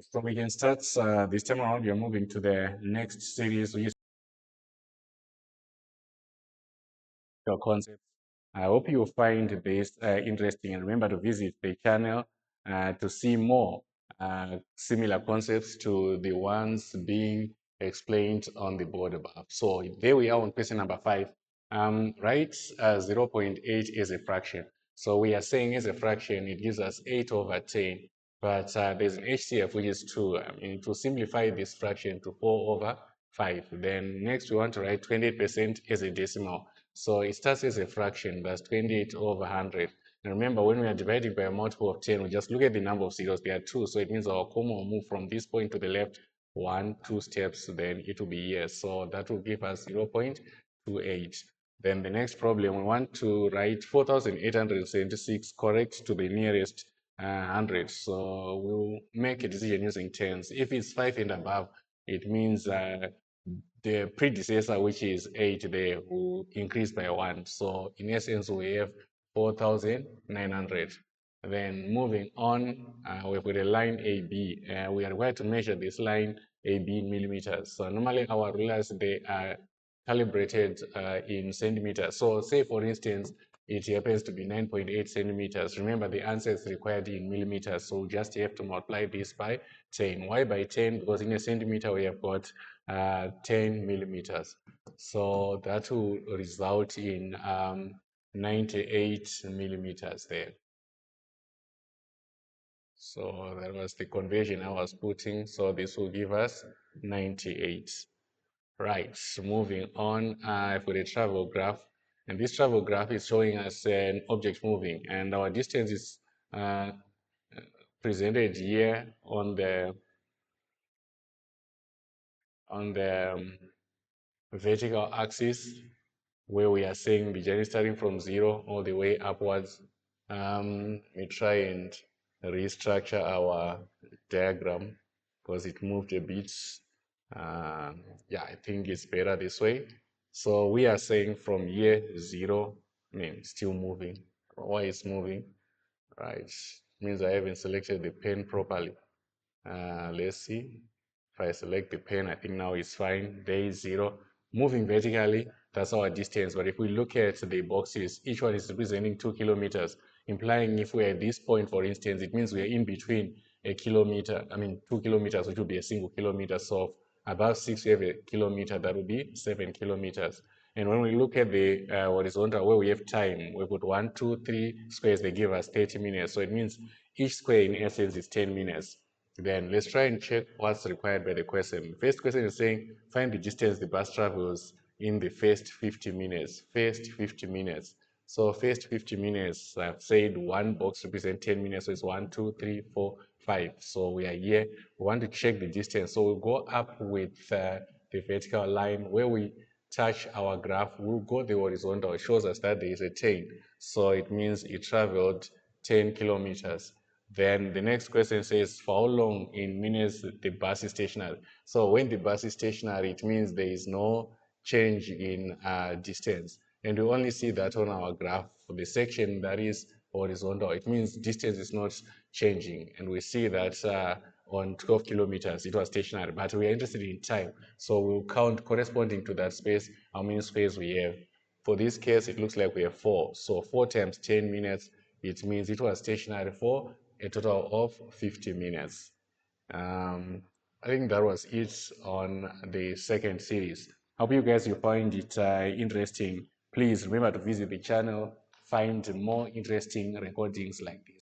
So we can start this time around. We are moving to the next series. We use your concepts. I hope you find this interesting, and remember to visit the channel to see more similar concepts to the ones being explained on the board above. So there we are on question number 5. Write 0.8 as a fraction. So we are saying as a fraction, it gives us 8 over 10. But there's an HCF, which is 2. I mean, to simplify this fraction to 4 over 5. Then next, we want to write 28% as a decimal. So it starts as a fraction, that's 28 over 100. And remember, when we are dividing by a multiple of 10, we just look at the number of zeros. There are 2, so it means our comma will move from this point to the left 1, 2 steps, then it will be here. So that will give us 0.28. Then the next problem, we want to write 4,876 correct to the nearest 100. So we'll make a decision using tens. If it's 5 and above, it means the predecessor, which is 8 there, will increase by 1. So in essence, we have 4,900. Then moving on, we've got a line AB. We are required to measure this line AB in millimeters. So normally our rulers, they are calibrated in centimeters. So say for instance, it happens to be 9.8 centimeters. Remember, the answer is required in millimeters, so we just have to multiply this by 10. Why by 10? Because in a centimeter we have got 10 millimeters. So that will result in 98 millimeters there. So that was the conversion I was putting. So this will give us 98. Right, so moving on, I've got a travel graph, and this travel graph is showing us an object moving, and our distance is presented here on the vertical axis, where we are saying the journey starting from 0 all the way upwards. We try and restructure our diagram because it moved a bit. Yeah, I think it's better this way. So we are saying from here 0, I mean, still moving. Why is moving? Right, means I haven't selected the pen properly. Let's see. If I select the pen, I think now it's fine. There is 0. Moving vertically, that's our distance. But if we look at the boxes, each one is representing 2 kilometers, implying if we're at this point, for instance, it means we're in between a kilometer, 2 kilometers, which would be a single kilometer. So above 6, we have a kilometer, that would be 7 kilometers. And when we look at the horizontal, where we have time, we've got 1, 2, 3 squares, they give us 30 minutes. So it means each square in essence is 10 minutes. Then let's try and check what's required by the question. The first question is saying, find the distance the bus travels in the first 50 minutes. First 50 minutes. So first 50 minutes, I've said one box represents 10 minutes, so it's 1, 2, 3, 4, 5. So we are here. We want to check the distance. So we'll go up with the vertical line. Where we touch our graph, we'll go the horizontal. It shows us that there is a 10. So it means it traveled 10 kilometers. Then the next question says, for how long in minutes the bus is stationary? So when the bus is stationary, it means there is no change in distance. And we only see that on our graph for the section that is horizontal. It means distance is not changing. And we see that on 12 kilometers, it was stationary, but we are interested in time. So we'll count corresponding to that space, how many space we have. For this case, it looks like we have 4. So 4 times 10 minutes, it means it was stationary for a total of 50 minutes. I think that was it on the second series. Hope you guys will find it interesting. Please remember to visit the channel, find more interesting recordings like this.